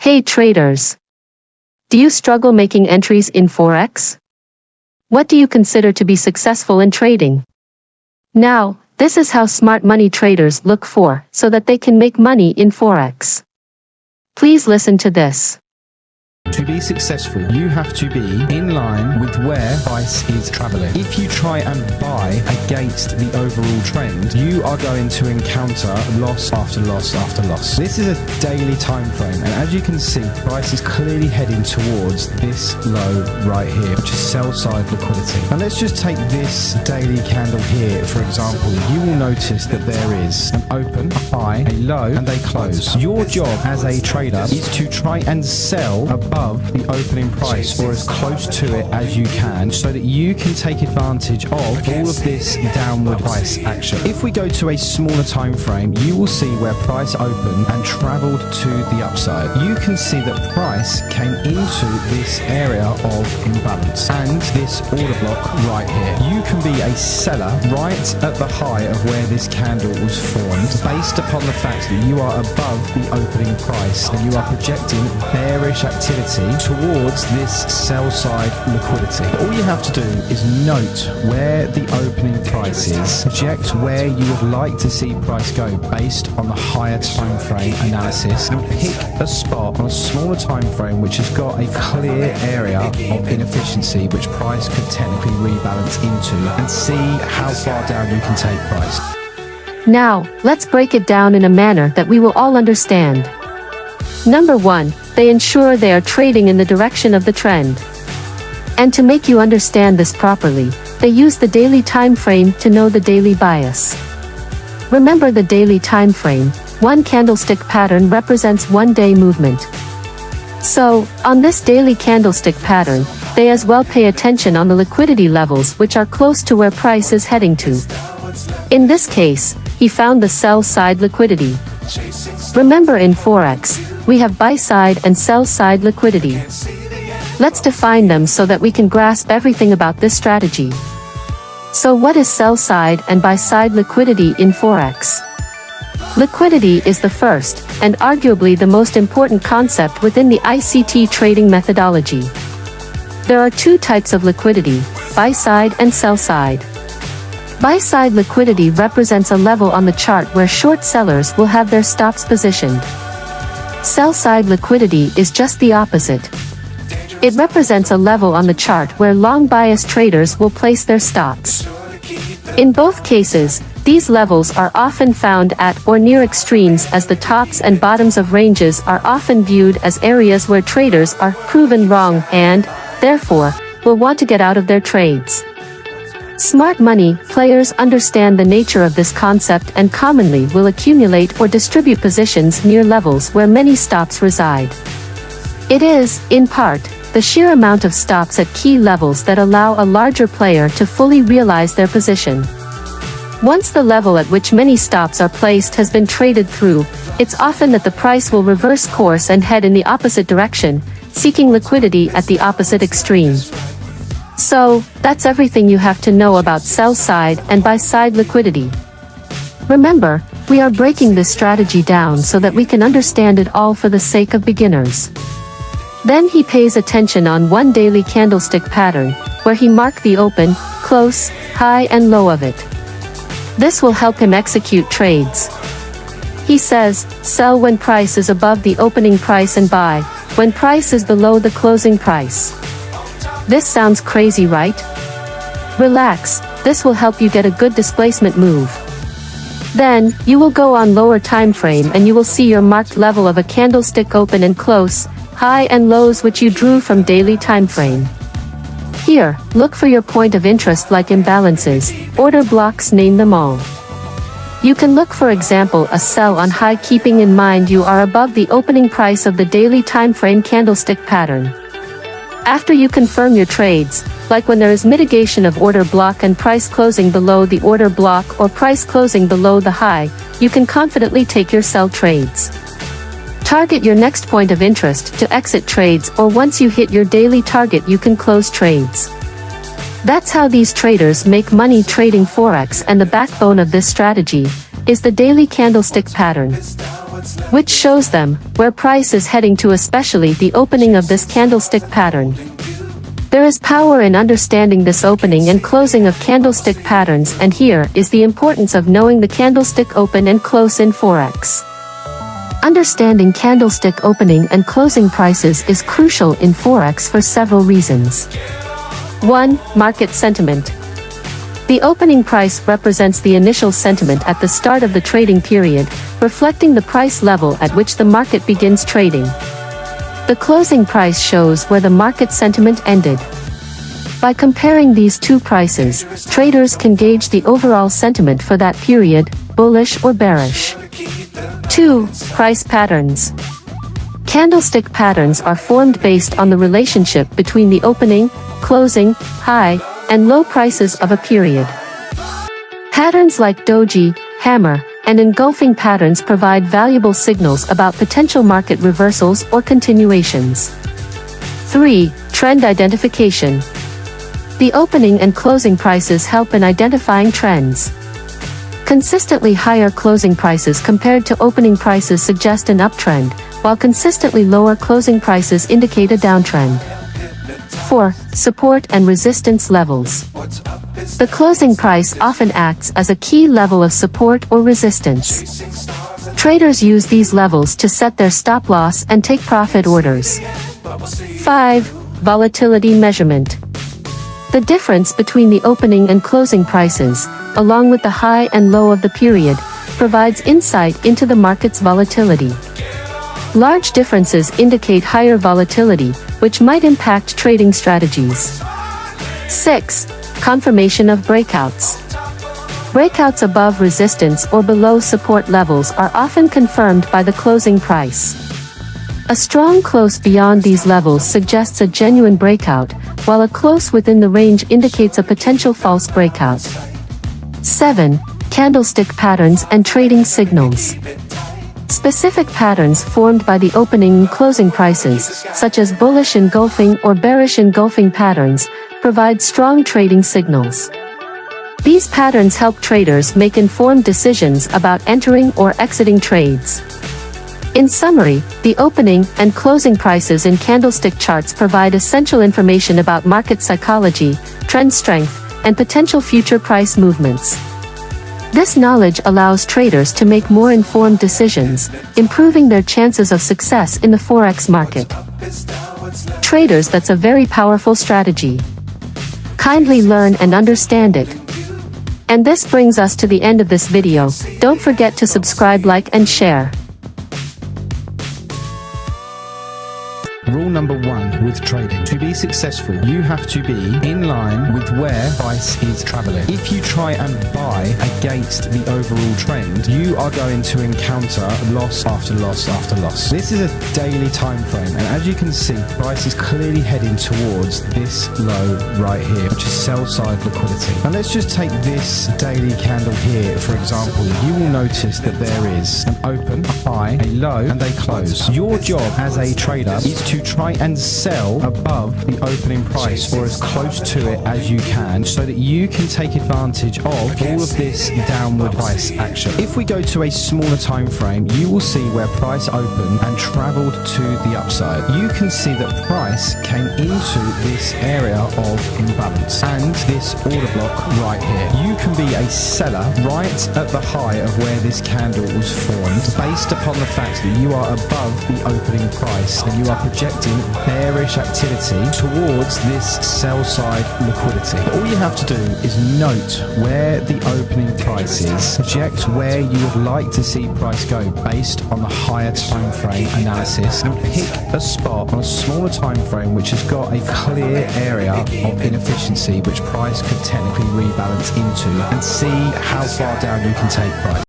Hey traders! Do you struggle making entries in Forex? What do you consider to be successful in trading? Now, this is how smart money traders look for so that they can make money in Forex. Please listen to this. To be successful, you have to be in line with where price is traveling. If you try and buy against the overall trend, you are going to encounter loss after loss after loss. This is a daily time frame, and as you can see, price is clearly heading towards this low right here, which is sell side liquidity. Now let's just take this daily candle here, for example. You will notice that there is an open, a high, a low, and a close. Your job as a trader is to try and sell above the opening price or as close to it as you can so that you can take advantage of all of this downward price action. If we go to a smaller time frame, you will see where price opened and traveled to the upside. You can see that price came into this area of imbalance and this order block right here. You can be a seller right at the high of where this candle was formed based upon the fact that you are above the opening price and you are projecting bearish activity towards this sell side liquidity. All you have to do is note where the opening price is, project where you would like to see price go based on the higher time frame analysis, and pick a spot on a smaller time frame which has got a clear area of inefficiency which price could technically rebalance into, and see how far down you can take price. Now, let's break it down in a manner that we will all understand. Number 1, they ensure they are trading in the direction of the trend. And to make you understand this properly, they use the daily time frame to know the daily bias. Remember the daily time frame, one candlestick pattern represents 1 day movement. So, on this daily candlestick pattern, they as well pay attention on the liquidity levels which are close to where price is heading to. In this case, he found the sell side liquidity. Remember, in Forex, we have buy side and sell side liquidity. Let's define them so that we can grasp everything about this strategy. So what is sell side and buy side liquidity in Forex? Liquidity is the first, and arguably the most important concept within the ICT trading methodology. There are 2 types of liquidity, buy side and sell side. Buy side liquidity represents a level on the chart where short sellers will have their stops positioned. Sell side liquidity is just the opposite. It represents a level on the chart where long bias traders will place their stops. In both cases, these levels are often found at or near extremes, as the tops and bottoms of ranges are often viewed as areas where traders are proven wrong and, therefore, will want to get out of their trades. Smart money players understand the nature of this concept and commonly will accumulate or distribute positions near levels where many stops reside. It is, in part, the sheer amount of stops at key levels that allow a larger player to fully realize their position. Once the level at which many stops are placed has been traded through, it's often that the price will reverse course and head in the opposite direction, seeking liquidity at the opposite extreme. So, that's everything you have to know about sell side and buy side liquidity. Remember, we are breaking this strategy down so that we can understand it all for the sake of beginners. Then he pays attention on one daily candlestick pattern, where he marked the open, close, high and low of it. This will help him execute trades. He says, sell when price is above the opening price and buy when price is below the closing price. This sounds crazy, right? Relax, this will help you get a good displacement move. Then, you will go on lower time frame and you will see your marked level of a candlestick open and close, high and lows which you drew from daily time frame. Here, look for your point of interest like imbalances, order blocks, name them all. You can look for example a sell on high, keeping in mind you are above the opening price of the daily time frame candlestick pattern. After you confirm your trades, like when there is mitigation of order block and price closing below the order block or price closing below the high, you can confidently take your sell trades. Target your next point of interest to exit trades, or once you hit your daily target you can close trades. That's how these traders make money trading Forex, and the backbone of this strategy is the daily candlestick pattern. which shows them where price is heading to, especially the opening of this candlestick pattern. There is power in understanding this opening and closing of candlestick patterns, and here is the importance of knowing the candlestick open and close in Forex. Understanding candlestick opening and closing prices is crucial in Forex for several reasons. 1. Market sentiment. The opening price represents the initial sentiment at the start of the trading period, reflecting the price level at which the market begins trading. The closing price shows where the market sentiment ended. By comparing these two prices, traders can gauge the overall sentiment for that period, bullish or bearish. 2. Price patterns. Candlestick patterns are formed based on the relationship between the opening, closing, high, and low prices of a period. Patterns like doji, hammer, and engulfing patterns provide valuable signals about potential market reversals or continuations. 3. Trend identification. The opening and closing prices help in identifying trends. Consistently higher closing prices compared to opening prices suggest an uptrend, while consistently lower closing prices indicate a downtrend. 4. Support and resistance levels. The closing price often acts as a key level of support or resistance. Traders use these levels to set their stop loss and take profit orders. 5. Volatility measurement. The difference between the opening and closing prices, along with the high and low of the period, provides insight into the market's volatility. Large differences indicate higher volatility, which might impact trading strategies. 6. Confirmation of breakouts. Breakouts above resistance or below support levels are often confirmed by the closing price. A strong close beyond these levels suggests a genuine breakout, while a close within the range indicates a potential false breakout. 7. Candlestick patterns and trading signals. Specific patterns formed by the opening and closing prices, such as bullish engulfing or bearish engulfing patterns, provide strong trading signals. These patterns help traders make informed decisions about entering or exiting trades. In summary, the opening and closing prices in candlestick charts provide essential information about market psychology, trend strength, and potential future price movements. This knowledge allows traders to make more informed decisions, improving their chances of success in the Forex market. Traders, that's a very powerful strategy. Kindly learn and understand it. And this brings us to the end of this video. Don't forget to subscribe, like, and share. Rule number 1 with trading. To be successful, you have to be in line with where price is traveling. If you try and buy against the overall trend, you are going to encounter loss after loss after loss. This is a daily time frame, and as you can see, price is clearly heading towards this low right here, which is sell side liquidity. Now let's just take this daily candle here, for example. You will notice that there is an open, a high, a low, and a close. Your job as a trader is to try and sell above the opening price or as close to it as you can, so that you can take advantage of all of this downward price action. If we go to a smaller time frame, you will see where price opened and traveled to the upside. You can see that price came into this area of imbalance and this order block right here. You can be a seller right at the high of where this candle was formed, based upon the fact that you are above the opening price and you are projecting bearish activity towards this sell side liquidity. All you have to do is note where the opening price is, project where you would like to see price go based on the higher time frame analysis, and pick a spot on a smaller time frame which has got a clear area of inefficiency which price could technically rebalance into, and see how far down you can take price.